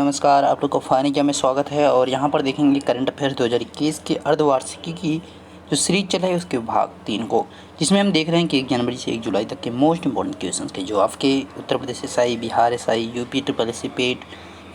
नमस्कार, आप लोग को फ़ानी क्या में स्वागत है। और यहाँ पर देखेंगे करंट अफेयर्स 2021 के अर्धवार्षिकी की जो सीरीज चल रही है उसके भाग 3 को, जिसमें हम देख रहे हैं कि 1 जनवरी से 1 जुलाई तक के मोस्ट इंपॉर्टेंट क्वेश्चंस के जो आपके Uttar Pradesh SI, Bihar SI, UP triple SC PET,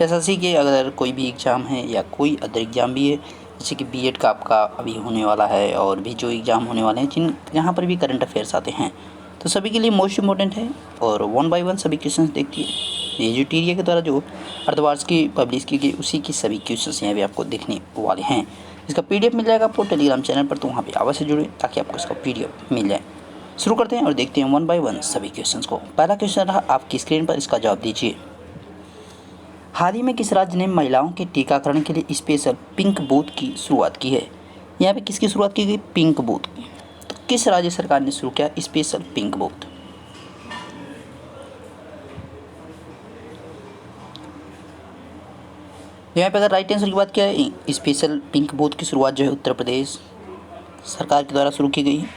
SSC के अगर कोई भी एग्ज़ाम है या कोई अदर एग्ज़ाम भी है, जैसे कि बीएड का आपका अभी होने वाला है और भी जो एग्ज़ाम होने वाले हैं जिन यहाँ पर भी करंट अफेयर्स आते हैं, तो सभी के लिए मोस्ट इंपॉर्टेंट है। और 1 बाय 1 सभी क्वेश्चंस देखिए। ये जो टीरिया के द्वारा जो अर्धवार्षिकी पब्लिश की गई उसी की सभी क्वेश्चंस यहाँ भी आपको देखने वाले हैं। इसका पीडीएफ मिल जाएगा आपको टेलीग्राम चैनल पर, तो वहाँ पे अवश्य जुड़े ताकि आपको इसका पीडीएफ मिल जाए। शुरू करते हैं और देखते हैं 1 बाय 1 सभी क्वेश्चंस को। पहला क्वेश्चन रहा आपकी स्क्रीन पर, इसका जवाब दीजिए। हाल ही में किस राज्य ने महिलाओं के टीकाकरण के लिए स्पेशल पिंक बूथ की शुरुआत की है? यहाँ पे किसकी शुरुआत की गई? पिंक बूथ की। तो किस राज्य सरकार ने शुरू किया स्पेशल पिंक बूथ? यहाँ पे अगर राइट आंसर की बात किया है, स्पेशल पिंक बूथ की शुरुआत जो है उत्तर प्रदेश सरकार के द्वारा शुरू की गई है,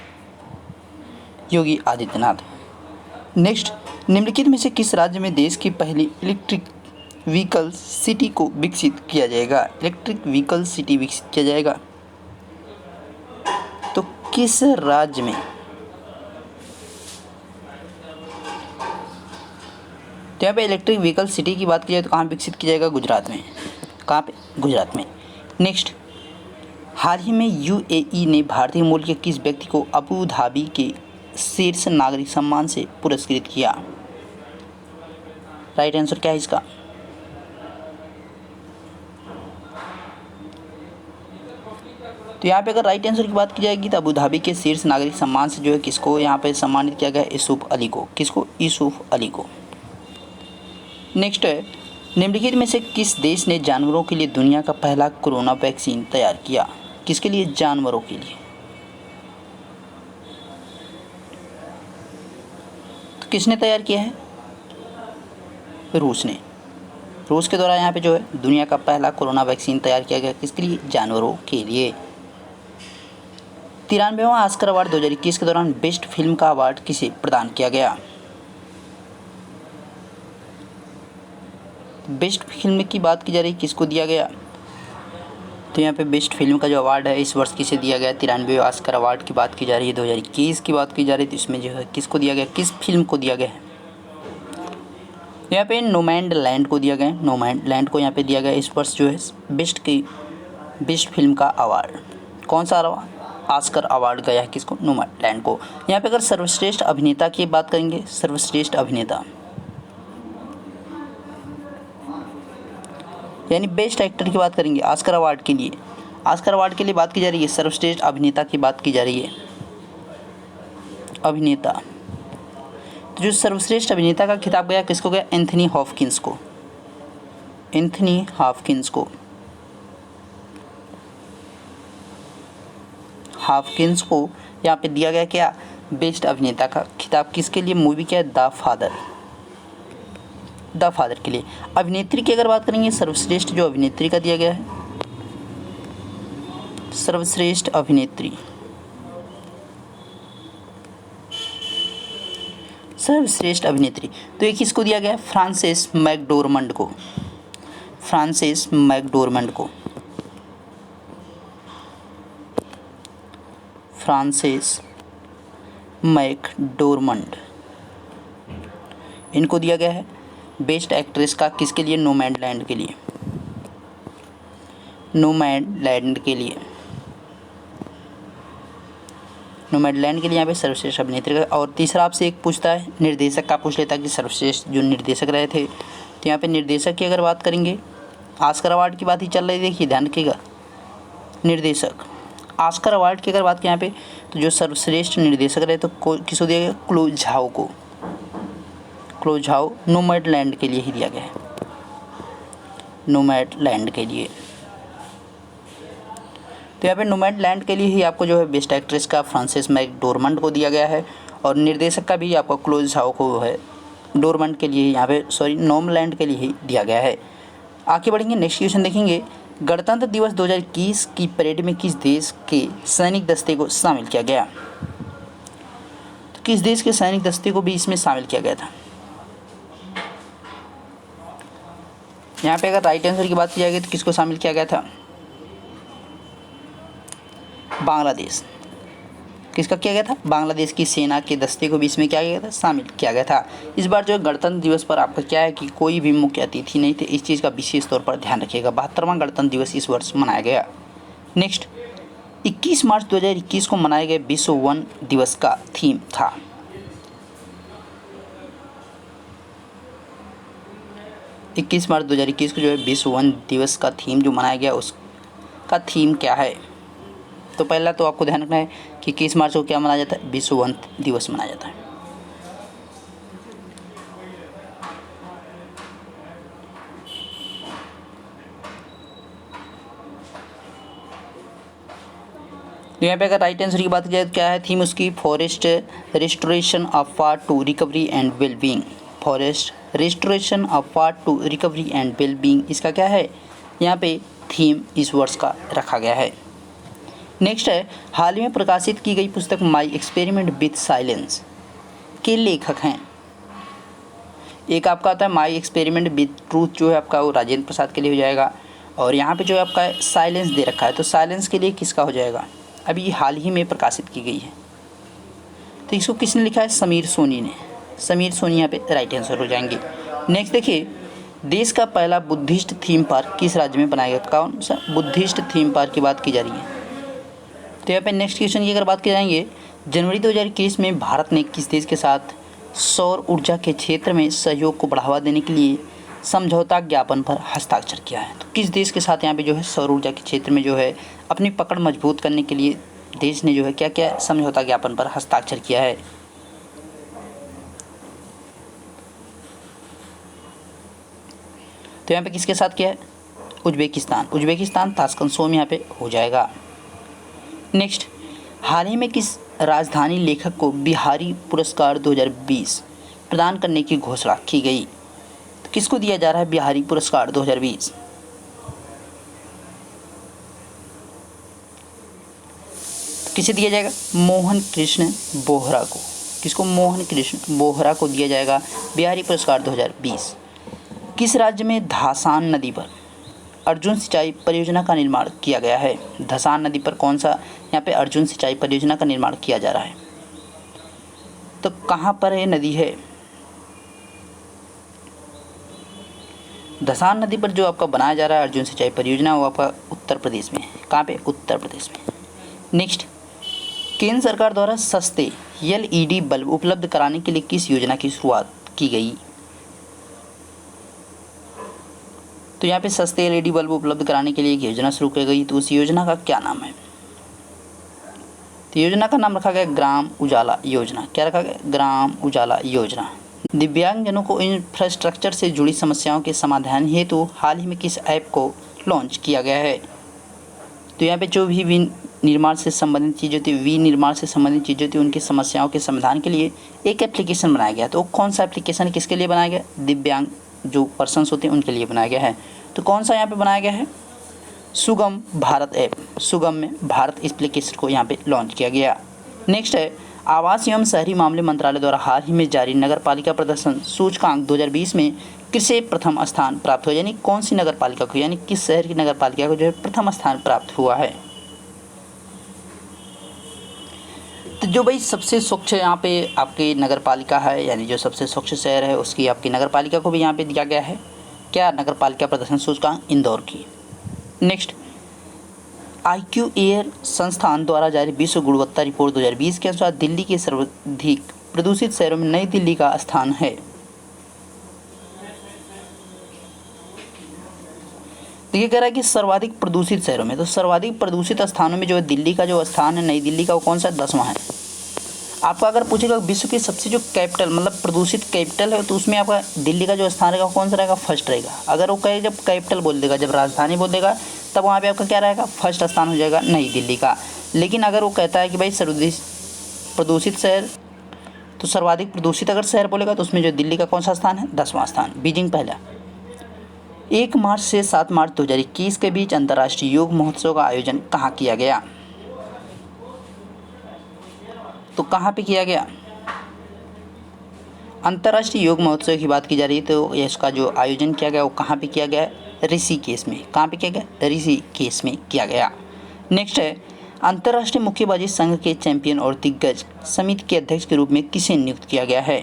योगी आदित्यनाथ। नेक्स्ट, निम्नलिखित में से किस राज्य में देश की पहली इलेक्ट्रिक व्हीकल सिटी को विकसित किया जाएगा? इलेक्ट्रिक व्हीकल सिटी विकसित किया जाएगा तो किस राज्य में? तो यहाँ पे इलेक्ट्रिक व्हीकल सिटी की बात की जाए तो कहाँ विकसित किया जाएगा? गुजरात में। कहाँ पे? गुजरात में। नेक्स्ट, हाल ही में यूएई ने भारतीय मूल के किस व्यक्ति को अबू धाबी के शीर्ष नागरिक सम्मान से पुरस्कृत किया? राइट आंसर क्या है इसका? तो यहाँ पे अगर राइट आंसर की बात की जाएगी तो अबू धाबी के शीर्ष नागरिक सम्मान से जो है किसको यहाँ पे सम्मानित किया गया? यूसुफ अली को। किसको? यूसुफ अली को। नेक्स्ट है, निम्नलिखित में से किस देश ने जानवरों के लिए दुनिया का पहला कोरोना वैक्सीन तैयार किया? किसके लिए? जानवरों के लिए। तो किसने तैयार किया है? रूस ने। रूस के द्वारा यहाँ पे जो है दुनिया का पहला कोरोना वैक्सीन तैयार किया गया। किसके लिए? जानवरों के लिए। 93वां ऑस्कर अवार्ड 2021 के दौरान बेस्ट फिल्म का अवार्ड किसे प्रदान किया गया? बेस्ट फिल्म की बात की जा रही है, किसको दिया गया? तो यहाँ पे बेस्ट फिल्म का जो अवार्ड है इस वर्ष किसे दिया गया? 93वें ऑस्कर अवार्ड की बात की जा रही है, 2021 की बात की जा रही है, तो इसमें जो है किसको दिया गया? किस फिल्म को दिया गया है? यहाँ पे नोमैडलैंड को दिया गया। नोमैडलैंड को यहाँ पे दिया गया इस वर्ष जो है बेस्ट फिल्म का अवार्ड। कौन सा ऑस्कर अवार्ड गया है किसको? नोमैडलैंड को। यहाँ पे अगर सर्वश्रेष्ठ अभिनेता की बात करेंगे, सर्वश्रेष्ठ अभिनेता यानी बेस्ट एक्टर की बात करेंगे ऑस्कर अवार्ड के लिए। ऑस्कर अवार्ड के लिए बात की जा रही है, सर्वश्रेष्ठ अभिनेता की बात की जा रही है। अभिनेता, तो जो सर्वश्रेष्ठ अभिनेता का खिताब गया किसको गया? एंथनी हॉपकिंस को। एंथनी हॉपकिंस को। हॉपकिंस को यहाँ पे दिया गया क्या? बेस्ट अभिनेता का खिताब। किसके लिए? मूवी क्या है? The father. द फादर के लिए। अभिनेत्री की अगर बात करेंगे, सर्वश्रेष्ठ जो अभिनेत्री का दिया गया है, सर्वश्रेष्ठ अभिनेत्री, सर्वश्रेष्ठ अभिनेत्री, तो ये किसको दिया गया है? फ्रांसेस मैकडोरमंड को। फ्रांसेस मैकडोरमंड को। फ्रांसेस मैकडोरमंड, इनको दिया गया है बेस्ट एक्ट्रेस का। किसके लिए? नोमैडलैंड के लिए। नोमैडलैंड के लिए। नोमैडलैंड के लिए यहाँ पे सर्वश्रेष्ठ अभिनेत्री का। और तीसरा आपसे एक पूछता है निर्देशक का, पूछ लेता है कि सर्वश्रेष्ठ जो निर्देशक रहे थे, तो यहाँ पे निर्देशक की अगर बात करेंगे, ऑस्कर अवार्ड की बात ही चल रही, देखिए ध्यान रखिएगा। निर्देशक, ऑस्कर अवार्ड की अगर बात की यहाँ पे, तो जो सर्वश्रेष्ठ निर्देशक रहे तो किसको दिया गया? क्लो झाओ को। क्लो झाओ नोमैडलैंड के लिए ही दिया गया है। नोमैडलैंड के लिए। तो यहाँ पे नोमैडलैंड के लिए ही आपको जो है बेस्ट एक्ट्रेस का फ्रांसेस मैकडोरमंड को दिया गया है, और निर्देशक का भी आपको क्लो झाओ को है डोरमंड के लिए यहाँ पे नोमैडलैंड के लिए ही दिया गया है। आगे बढ़ेंगे, नेक्स्ट क्वेश्चन देखेंगे। गणतंत्र दिवस 2021 की परेड में किस देश के सैनिक दस्ते को शामिल किया गया? तो किस देश के सैनिक दस्ते को भी इसमें शामिल किया गया था? यहाँ पे अगर राइट आंसर की बात की जाएगी तो किसको शामिल किया गया था? बांग्लादेश। किसका किया गया था? बांग्लादेश की सेना के दस्ते को भी इसमें क्या किया गया था? शामिल किया गया था। इस बार जो है गणतंत्र दिवस पर आपका क्या है कि कोई भी मुख्य अतिथि नहीं थे, इस चीज़ का विशेष तौर पर ध्यान रखिएगा। 72वां गणतंत्र दिवस इस वर्ष मनाया गया। नेक्स्ट, 21 मार्च 2021 को मनाए गए विश्व वन दिवस का थीम था। इक्कीस मार्च 2021 को जो है विश्व वन दिवस का थीम जो मनाया गया उसका थीम क्या है? तो पहला तो आपको ध्यान रखना है कि 21 मार्च को क्या मनाया जाता है? विश्व वन दिवस मनाया जाता है। तो यहाँ पे अगर राइट आंसर की बात की जाए तो क्या है थीम उसकी? Forest restoration of part two recovery and wellbeing. Forest restoration of part two recovery and wellbeing इसका क्या है यहाँ पे थीम इस वर्ष का रखा गया है। नेक्स्ट है, हाल ही में प्रकाशित की गई पुस्तक माई एक्सपेरिमेंट विथ साइलेंस के लेखक हैं। एक आपका आता है माई एक्सपेरिमेंट विथ ट्रूथ, जो है आपका वो राजेंद्र प्रसाद के लिए हो जाएगा। और यहाँ पे जो है आपका साइलेंस दे रखा है, तो साइलेंस के लिए किसका हो जाएगा? अभी ये हाल ही में प्रकाशित की गई है, तो इसको किसने लिखा है? समीर सोनी ने। समीर सोनी यहाँ पे राइट आंसर हो जाएंगे। नेक्स्ट देखिए, देश का पहला बुद्धिस्ट थीम पार्क किस राज्य में बनाया गया? कौन सा बुद्धिस्ट थीम पार्क की बात की जा रही है? तो यहाँ पे नेक्स्ट क्वेश्चन की अगर बात की जाएंगे, जनवरी 2021 में भारत ने किस देश के साथ सौर ऊर्जा के क्षेत्र में सहयोग को बढ़ावा देने के लिए समझौता ज्ञापन पर हस्ताक्षर किया है? तो किस देश के साथ यहाँ पे जो है सौर ऊर्जा के क्षेत्र में जो है अपनी पकड़ मजबूत करने के लिए देश ने जो है क्या क्या समझौता ज्ञापन पर हस्ताक्षर किया है? तो यहाँ पे किसके साथ किया है? उज्बेकिस्तान। उज्बेकिस्तान ताशकंद में यहाँ पे हो जाएगा। नेक्स्ट, हाल ही में किस राजधानी लेखक को बिहारी पुरस्कार 2020 प्रदान करने की घोषणा की गई? तो किसको दिया जा रहा है बिहारी पुरस्कार 2020? तो किसे दिया जाएगा? मोहन कृष्ण बोहरा को। किसको? मोहन कृष्ण बोहरा को दिया जाएगा बिहारी पुरस्कार 2020। किस राज्य में धासान नदी पर अर्जुन सिंचाई परियोजना का निर्माण किया गया है? धसान नदी पर कौन सा यहाँ पे अर्जुन सिंचाई परियोजना का निर्माण किया जा रहा है? तो कहाँ पर ये नदी है? धसान नदी पर जो आपका बनाया जा रहा है अर्जुन सिंचाई परियोजना वो आपका उत्तर प्रदेश में है। कहाँ पे? उत्तर प्रदेश में। नेक्स्ट, केंद्र सरकार द्वारा सस्ते LED बल्ब उपलब्ध कराने के लिए किस योजना की शुरुआत की गई? तो यहाँ पे सस्ते LED बल्ब उपलब्ध कराने के लिए एक योजना शुरू की गई, तो उस योजना का क्या नाम है? तो योजना का नाम रखा गया ग्राम उजाला योजना। क्या रखा गया? ग्राम उजाला योजना। दिव्यांगजनों को इंफ्रास्ट्रक्चर से जुड़ी समस्याओं के समाधान हेतु हाल ही में किस ऐप को लॉन्च किया गया है? तो यहाँ पे जो भी विनिर्माण से संबंधित चीज़ होती है, विनिर्माण से संबंधित चीज़ होती है, उनकी समस्याओं के समाधान के लिए एक एप्लीकेशन बनाया गया। तो कौन सा एप्लीकेशन किसके लिए बनाया गया? दिव्यांग जो पर्सन्स होते हैं उनके लिए बनाया गया है। तो कौन सा यहाँ पे बनाया गया है? सुगम भारत ऐप। सुगम में भारत एप्लीकेशन को यहाँ पे लॉन्च किया गया। नेक्स्ट है, आवास एवं शहरी मामले मंत्रालय द्वारा हाल ही में जारी नगर पालिका प्रदर्शन सूचकांक 2020 में किसे प्रथम स्थान प्राप्त हुआ? यानी कौन सी नगर पालिका को, यानी किस शहर की नगर पालिका को जो है प्रथम स्थान प्राप्त हुआ है? तो जो भाई सबसे स्वच्छ यहाँ पे आपकी नगर पालिका है, यानी जो सबसे स्वच्छ शहर है उसकी आपकी नगर पालिका को भी यहाँ पे दिया गया है। क्या? नगर पालिका प्रदर्शन सूचकांक इंदौर की। नेक्स्ट, IQ एयर संस्थान द्वारा जारी विश्व गुणवत्ता रिपोर्ट 2020 के अनुसार दिल्ली के सर्वाधिक प्रदूषित शहरों में नई दिल्ली का स्थान है। देखिए कह रहा है कि सर्वाधिक प्रदूषित शहरों में, तो सर्वाधिक प्रदूषित स्थानों में जो है दिल्ली का जो स्थान है, नई दिल्ली का, वो कौन सा? 10वां है। आपका अगर पूछेगा विश्व की सबसे जो कैपिटल मतलब प्रदूषित कैपिटल है, तो उसमें आपका दिल्ली का जो स्थान रहेगा कौन सा रहेगा? फर्स्ट रहेगा। अगर वो कहे जब कैपिटल बोल देगा, जब राजधानी बोल देगा, तब वहाँ पे आपका क्या रहेगा? फर्स्ट स्थान हो जाएगा नई दिल्ली का। लेकिन अगर वो कहता है कि भाई सर्वाधिक प्रदूषित शहर, तो सर्वाधिक प्रदूषित अगर शहर बोलेगा तो उसमें जो दिल्ली का कौन सा स्थान है? 10वां स्थान। बीजिंग पहला। 1 मार्च से 7 मार्च 2021 के बीच अंतर्राष्ट्रीय योग महोत्सव का आयोजन कहाँ किया गया? तो कहाँ पे किया गया? अंतर्राष्ट्रीय योग महोत्सव की बात की जा रही है तो इसका जो आयोजन किया गया वो कहाँ पे किया गया है? ऋषिकेश में। कहाँ पे किया गया? ऋषिकेश में किया गया। नेक्स्ट है, अंतर्राष्ट्रीय मुक्केबाजी संघ के चैंपियन और दिग्गज समिति के अध्यक्ष के रूप में किसे नियुक्त किया गया है?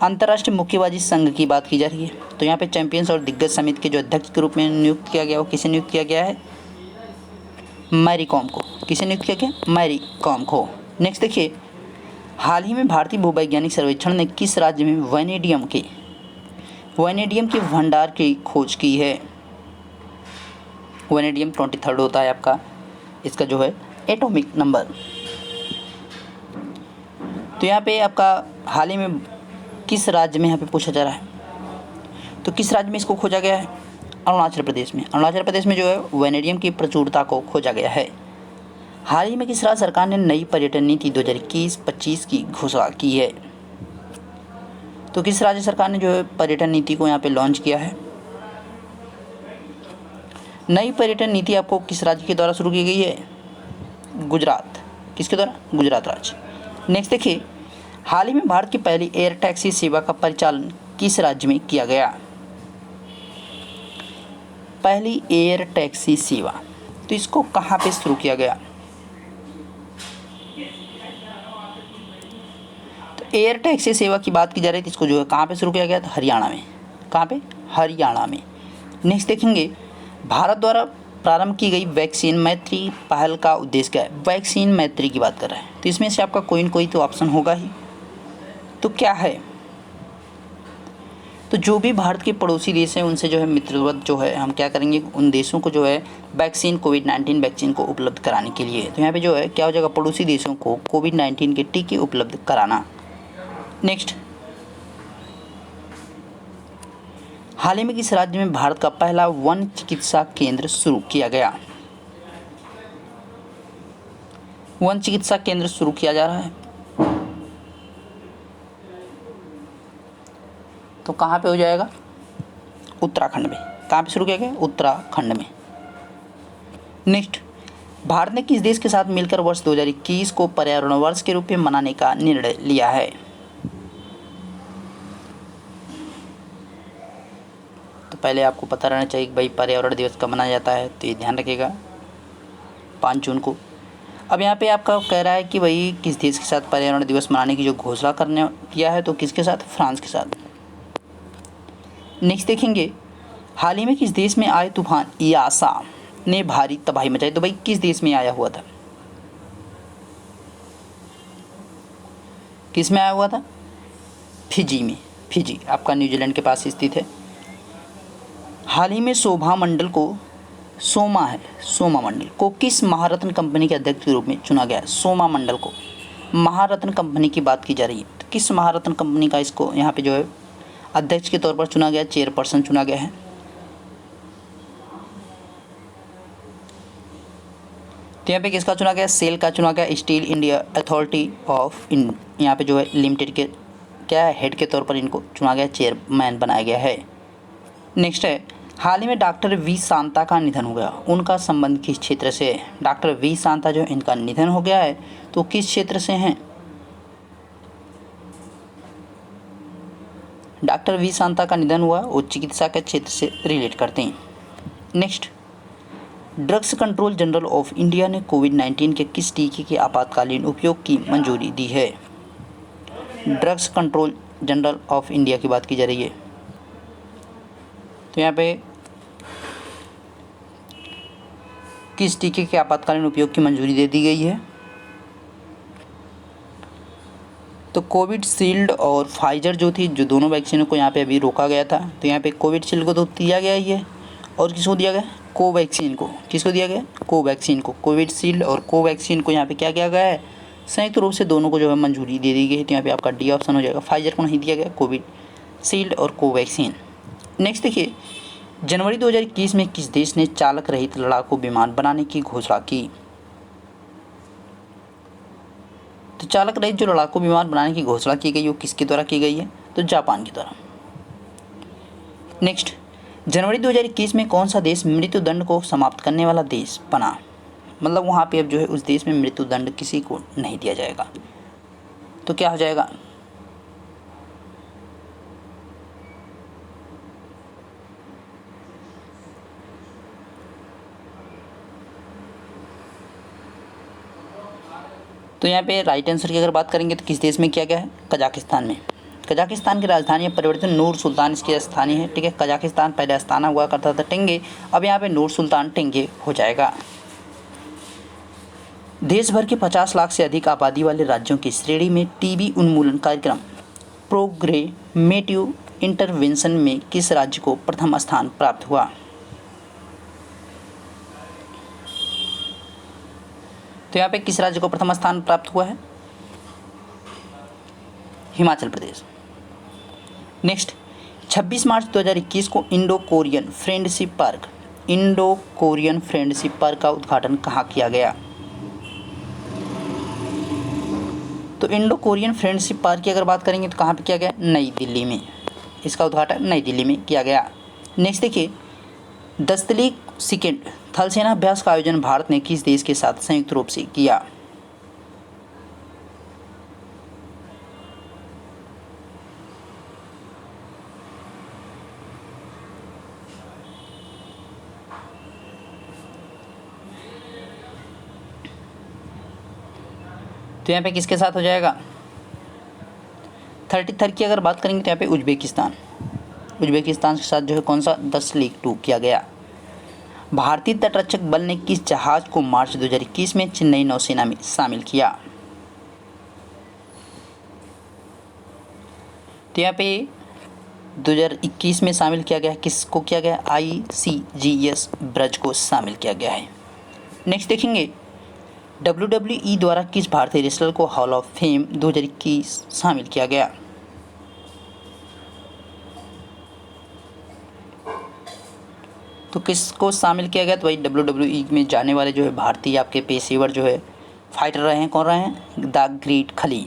अंतर्राष्ट्रीय मुक्केबाजी संघ की बात की जा रही है तो यहाँ पे चैंपियंस और दिग्गज समिति के जो अध्यक्ष के रूप में नियुक्त किया गया वो किसे नियुक्त किया गया है? मैरी कॉम को। किसे नियुक्त किया गया? मैरी कॉम को। नेक्स्ट देखिए, हाल ही में भारतीय भूवैज्ञानिक सर्वेक्षण ने किस राज्य में वैनेडियम के भंडार की खोज की है? वैनेडियम 23 होता है आपका इसका जो है एटॉमिक नंबर। तो यहाँ पे आपका हाल ही में किस राज्य में यहाँ पे पूछा जा रहा है, तो किस राज्य में इसको खोजा गया है? अरुणाचल प्रदेश में। अरुणाचल प्रदेश में जो है वैनेडियम की प्रचुरता को खोजा गया है। हाल ही में किस राज्य सरकार ने नई पर्यटन नीति 2021-25 की घोषणा की है? तो किस राज्य सरकार ने जो है पर्यटन नीति को यहाँ पे लॉन्च किया है? नई पर्यटन नीति आपको किस राज्य के द्वारा शुरू की गई है? गुजरात। किसके द्वारा? गुजरात राज्य। नेक्स्ट देखिए, हाल ही में भारत की पहली एयर टैक्सी सेवा का परिचालन किस राज्य में किया गया? पहली एयर टैक्सी सेवा, तो इसको कहाँ पे शुरू किया गया? तो एयर टैक्सी सेवा की बात की जा रही थी, इसको जो है कहाँ पे शुरू किया गया था? हरियाणा में। कहाँ पे? हरियाणा में। नेक्स्ट देखेंगे, भारत द्वारा प्रारंभ की गई वैक्सीन मैत्री पहल का उद्देश्य क्या है? वैक्सीन मैत्री की बात कर रहे हैं तो इसमें से आपका कोई न कोई तो ऑप्शन होगा ही, तो क्या है? तो जो भी भारत के पड़ोसी देश हैं उनसे जो है मित्रवत जो है हम क्या करेंगे, उन देशों को जो है वैक्सीन कोविड-19 वैक्सीन को उपलब्ध कराने के लिए। तो यहाँ पे जो है क्या हो जाएगा? पड़ोसी देशों को कोविड-19 के टीके उपलब्ध कराना। नेक्स्ट, हाल ही में किस राज्य में भारत का पहला वन चिकित्सा केंद्र शुरू किया गया? वन चिकित्सा केंद्र शुरू किया जा रहा है तो कहाँ पे हो जाएगा? उत्तराखंड में। कहाँ पे शुरू किया गया? उत्तराखंड में। नेक्स्ट, भारत ने किस देश के साथ मिलकर वर्ष 2021 को पर्यावरण वर्ष के रूप में मनाने का निर्णय लिया है? तो पहले आपको पता रहना चाहिए कि भाई पर्यावरण दिवस कब मनाया जाता है, तो ये ध्यान रखिएगा 5 जून को। अब यहाँ पे आपका कह रहा है कि भाई किस देश के साथ पर्यावरण दिवस मनाने की जो घोषणा करने किया है, तो किसके साथ? फ्रांस के साथ। नेक्स्ट देखेंगे, हाल ही में किस देश में आए तूफान यासा ने भारी तबाही मचाई? तो भाई किस देश में आया हुआ था? किस में आया हुआ था? फिजी में। फिजी आपका न्यूजीलैंड के पास स्थित है। हाल ही में सोमा मंडल को किस महारत्न कंपनी के अध्यक्ष के रूप में चुना गया? सोमा मंडल को महारत्न कंपनी की बात की जा रही है तो किस महारत्न कंपनी का इसको यहाँ पे जो है अध्यक्ष के तौर पर चुना गया, चेयरपर्सन चुना गया है? तो यहाँ पे किसका चुना गया? सेल का चुना गया। स्टील इंडिया अथॉरिटी ऑफ यहाँ पे जो है लिमिटेड के क्या है हेड के तौर पर इनको चुना गया, चेयरमैन बनाया गया है। नेक्स्ट है, हाल ही में डॉक्टर वी शांता का निधन हो गया, उनका संबंध किस क्षेत्र से है? डॉक्टर वी शांता जो इनका निधन हो गया है तो किस क्षेत्र से हैं? डॉक्टर वी शांता का निधन हुआ वो चिकित्सा के क्षेत्र से रिलेट करते हैं। Next, drugs control general of India ने कोविड-19 के किस टीके के आपातकालीन उपयोग की मंजूरी दी है? Drugs control general of India की बात की जा रही है तो यहाँ पे किस टीके के आपातकालीन उपयोग की मंजूरी दे दी गई है? तो कोविशील्ड और फाइजर जो थी, जो दोनों वैक्सीनों को यहाँ पे अभी रोका गया था, तो यहाँ पे कोविशील्ड को तो दिया गया ही है और किसको दिया गया? कोवैक्सीन को। किसको दिया गया? कोवैक्सीन को। कोविशील्ड और कोवैक्सीन को यहाँ पे क्या किया गया है? संयुक्त रूप से दोनों को जो है मंजूरी दे दी गई है तो यहाँ पे आपका डी ऑप्शन हो जाएगा। फाइजर को नहीं दिया गया, कोविशील्ड और कोवैक्सीन। नेक्स्ट देखिए, जनवरी 2021 में किस देश ने चालक रहित लड़ाकू विमान बनाने की घोषणा की? तो चालक रहित जो लड़ाकू विमान बनाने की घोषणा की गई वो किसके द्वारा की गई है? तो जापान के द्वारा। नेक्स्ट, जनवरी 2021 में कौन सा देश मृत्यु दंड को समाप्त करने वाला देश बना? मतलब वहाँ पे अब जो है उस देश में मृत्यु दंड किसी को नहीं दिया जाएगा। तो क्या हो जाएगा? तो यहाँ पे राइट आंसर की अगर बात करेंगे तो किस देश में किया गया है? कजाकिस्तान में। कजाकिस्तान की राजधानी परिवर्तन नूर सुल्तान इसकी राजधानी है, ठीक है। कजाकिस्तान पहले अस्ताना हुआ करता था टेंगे, अब यहाँ पे नूर सुल्तान टेंगे हो जाएगा। देश भर के 50 लाख से अधिक आबादी वाले राज्यों की श्रेणी में टीबी उन्मूलन कार्यक्रम प्रोग्रेमेटिव इंटरवेंशन में किस राज्य को प्रथम स्थान प्राप्त हुआ? तो यहाँ पे किस राज्य को प्रथम स्थान प्राप्त हुआ है? हिमाचल प्रदेश। नेक्स्ट, 26 मार्च 2021 को इंडो कोरियन फ्रेंडशिप पार्क का उद्घाटन कहाँ किया गया? तो इंडो कोरियन फ्रेंडशिप पार्क की अगर बात करेंगे तो कहाँ पे किया गया? नई दिल्ली में। इसका उद्घाटन नई दिल्ली में किया गया। नेक्स्ट देखिए, दस्तलीक सेकेंड थल सेना अभ्यास का आयोजन भारत ने किस देश के साथ संयुक्त रूप से किया? तो यहाँ पे किसके साथ हो जाएगा? 33 की अगर बात करेंगे तो यहाँ पे उज्बेकिस्तान के साथ जो है कौन सा? दस्तलीक 2 किया गया। भारतीय तटरक्षक बल ने किस जहाज को मार्च 2021 में चेन्नई नौसेना में शामिल किया? तो यहाँ पे 2021 में शामिल किया गया, किसको किया गया? ICGS ब्रज को शामिल किया गया है। नेक्स्ट देखेंगे, WWE द्वारा किस भारतीय रेसलर को हॉल ऑफ फेम 2021 शामिल किया गया? तो किसको शामिल किया गया? तो भाई WWE में जाने वाले जो है भारतीय आपके पेशेवर जो है फाइटर रहे हैं, कौन रहे हैं? द ग्रेट खली,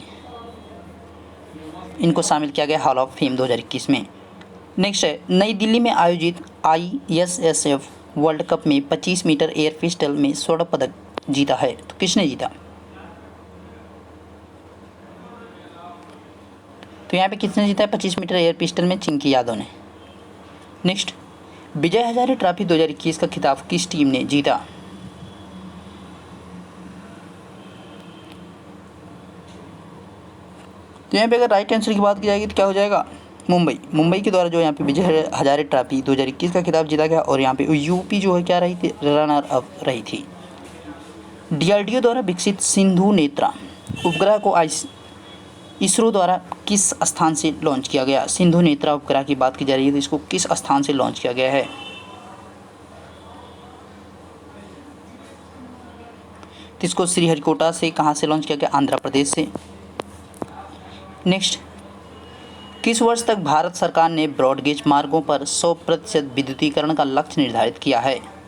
इनको शामिल किया गया हॉल ऑफ फेम 2021 में। नेक्स्ट है, नई दिल्ली में आयोजित ISSF वर्ल्ड कप में 25 मीटर एयर पिस्टल में स्वर्ण पदक जीता है, तो किसने जीता? तो यहाँ पे किसने जीता है 25 मीटर एयर पिस्टल में? चिंकी यादव ने। नेक्स्ट, विजय हजारे ट्रॉफी 2021 का खिताब किस टीम ने जीता? तो यहाँ पे अगर राइट आंसर की बात की जाएगी तो क्या हो जाएगा? मुंबई के द्वारा जो यहाँ पे विजय हजारे ट्रॉफी 2021 का खिताब जीता गया, और यहाँ पे यूपी जो है क्या रही थी? रनर अप रही थी। DRDO द्वारा विकसित सिंधु नेत्रा उपग्रह को इसरो द्वारा किस स्थान से लॉन्च किया गया? सिंधु नेत्रा उपग्रह की बात की जा रही है तो इसको किस स्थान से लॉन्च किया गया है? तो इसको श्रीहरिकोटा से कहाँ से लॉन्च किया गया? आंध्र प्रदेश से। नेक्स्ट, किस वर्ष तक भारत सरकार ने ब्रॉडगेज मार्गों पर 100% विद्युतीकरण का लक्ष्य निर्धारित किया है?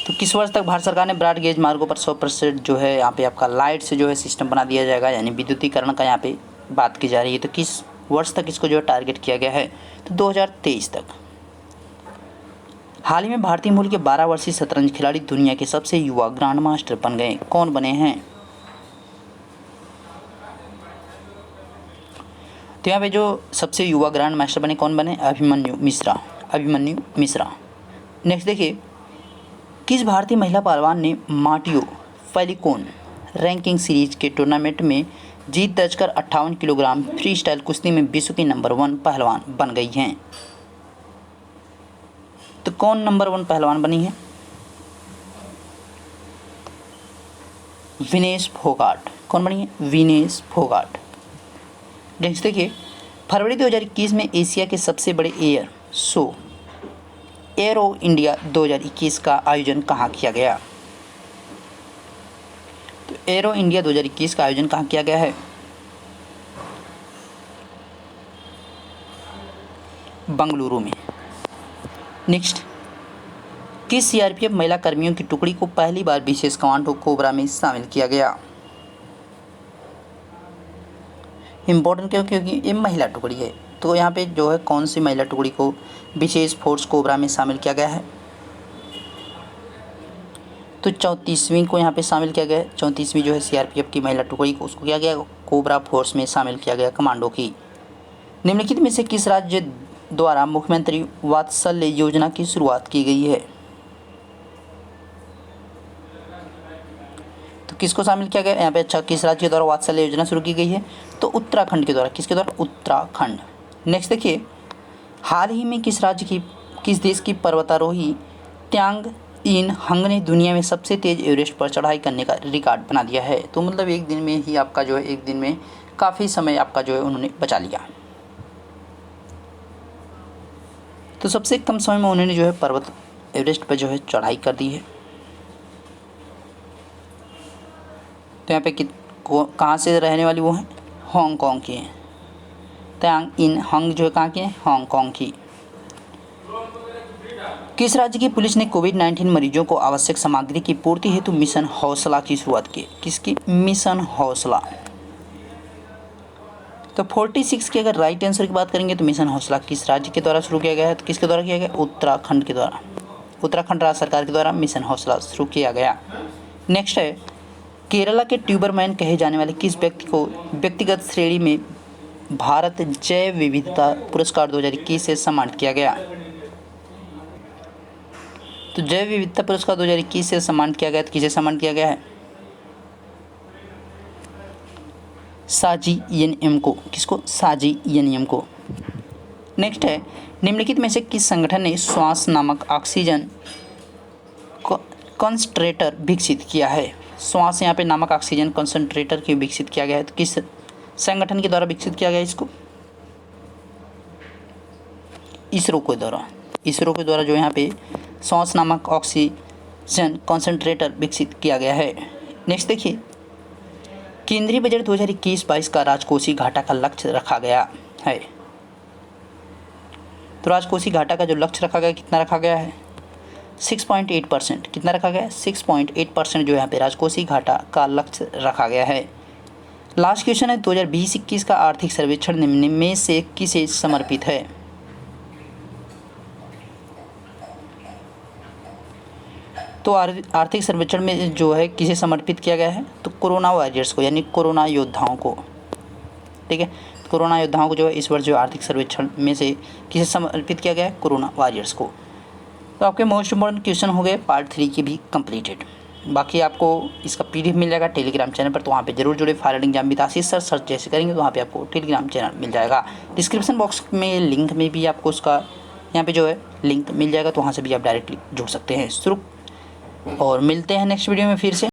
तो किस वर्ष तक भारत सरकार ने ब्रॉड गेज मार्गों पर 100% जो है यहाँ पे आपका लाइट से जो है सिस्टम बना दिया जाएगा, यानी विद्युतीकरण का यहाँ पे बात की जा रही है। तो किस वर्ष तक इसको जो है टारगेट किया गया है? तो 2023 तक। हाल ही में भारतीय मूल के 12 वर्षीय शतरंज खिलाड़ी दुनिया के सबसे युवा ग्रांड मास्टर बन गए, कौन बने हैं? तो यहाँ पे जो सबसे युवा ग्रांड मास्टर बने, कौन बने? अभिमन्यु मिश्रा। नेक्स्ट देखिए, किस भारतीय महिला पहलवान ने माटियो फैलिकोन रैंकिंग सीरीज के टूर्नामेंट में जीत दर्ज कर 58 किलोग्राम फ्री स्टाइल कुश्ती में विश्व की नंबर 1 पहलवान बन गई हैं? तो कौन नंबर 1 पहलवान बनी है? विनेश फोगाट। कौन बनी है? विनेश फोगाट। नेक्स्ट देखिए, फरवरी 2021 में एशिया के सबसे बड़े एयर शो एरो इंडिया 2021 का आयोजन कहाँ किया गया? तो एरो इंडिया 2021 का आयोजन कहाँ किया गया है? बंगलुरु में। नेक्स्ट, किस CRPF महिला कर्मियों की टुकड़ी को पहली बार विशेष कमांडो कोबरा में शामिल किया गया? इम्पोर्टेंट क्यों? क्योंकि ये महिला टुकड़ी है। तो यहाँ पे जो है कौन सी महिला टुकड़ी को विशेष फोर्स कोबरा में शामिल किया गया है? तो 34वीं को यहाँ पे शामिल किया गया है। 34वीं जो है CRPF की महिला टुकड़ी को उसको किया गया कोबरा फोर्स में शामिल किया गया कमांडो की। निम्नलिखित में से किस राज्य द्वारा मुख्यमंत्री वात्सल्य योजना की शुरुआत की गई है? किसको शामिल किया गया यहाँ पे? अच्छा, किस राज्य के द्वारा वात्सल्य योजना शुरू की गई है? तो उत्तराखंड के द्वारा। किसके द्वारा? उत्तराखंड। नेक्स्ट देखिए, हाल ही में किस देश की पर्वतारोही त्यांग इन हंग ने दुनिया में सबसे तेज एवरेस्ट पर चढ़ाई करने का रिकॉर्ड बना दिया है? तो मतलब एक दिन में ही आपका जो है, एक दिन में काफ़ी समय आपका जो है उन्होंने बचा लिया। तो सबसे कम समय में उन्होंने जो है पर्वत एवरेस्ट पर जो है चढ़ाई कर दी है। तो यहाँ पे कहाँ से रहने वाली वो हैं? हांगकांग की हैं। त्यांग इन हंग जो है कहाँ की हैं? हांगकांग की। किस राज्य की पुलिस ने कोविड-19 मरीजों को आवश्यक सामग्री की पूर्ति हेतु मिशन हौसला की शुरुआत की? किसकी? मिशन हौसला। तो 46 की अगर राइट आंसर की बात करेंगे तो मिशन हौसला किस राज्य के द्वारा शुरू किया गया है? तो किसके द्वारा किया गया? उत्तराखंड के द्वारा। उत्तराखंड राज्य सरकार के द्वारा मिशन हौसला शुरू किया गया। नेक्स्ट है, केरला के ट्यूबरमैन कहे जाने वाले किस व्यक्ति को व्यक्तिगत श्रेणी में भारत जैव विविधता पुरस्कार 2021 से सम्मानित किया गया? तो जैव विविधता पुरस्कार 2021 से सम्मानित किया गया। तो किसे सम्मानित किया गया है? साजी एन को। किसको? साजी एन को। नेक्स्ट है, निम्नलिखित में से किस संगठन ने श्वास नामक ऑक्सीजन कंसंट्रेटर विकसित किया है? श्वास यहाँ पे नामक ऑक्सीजन कंसंट्रेटर की विकसित किया गया है। तो किस संगठन के द्वारा विकसित किया गया इसको? इसरो के द्वारा। इसरो के द्वारा जो यहाँ पे श्वास नामक ऑक्सीजन कंसंट्रेटर विकसित किया गया है। नेक्स्ट देखिए, केंद्रीय बजट 2021-22 का राजकोषीय घाटा का लक्ष्य रखा गया है। तो राजकोषीय घाटा का जो लक्ष्य रखा गया, कितना रखा गया है? 6.8%। कितना रखा गया है? 6.8% जो यहाँ पे राजकोषीय घाटा का लक्ष्य रखा गया है। लास्ट क्वेश्चन है, 2020-21 का आर्थिक सर्वेक्षण निम्न में से किसे समर्पित है? तो आर्थिक सर्वेक्षण में जो है किसे समर्पित किया गया है? तो कोरोना वॉरियर्स को, यानी कोरोना योद्धाओं को। ठीक है, कोरोना योद्धाओं को जो है इस वर्ष जो आर्थिक सर्वेक्षण में से किसे समर्पित किया गया है? कोरोना वॉरियर्स को। तो आपके मोस्ट इम्पॉर्टेंट क्वेश्चन हो गए पार्ट 3 की भी कंप्लीटेड। बाकी आपको इसका PDF मिल जाएगा टेलीग्राम चैनल पर, तो वहाँ पे जरूर जुड़े। Final exam with Ashish sir search जैसे करेंगे तो वहाँ पे आपको टेलीग्राम चैनल मिल जाएगा। डिस्क्रिप्शन बॉक्स में लिंक में भी आपको उसका यहाँ पे जो है लिंक मिल जाएगा, तो वहाँ से भी आप डायरेक्टली जुड़ सकते हैं। शुरू और मिलते हैं नेक्स्ट वीडियो में फिर से।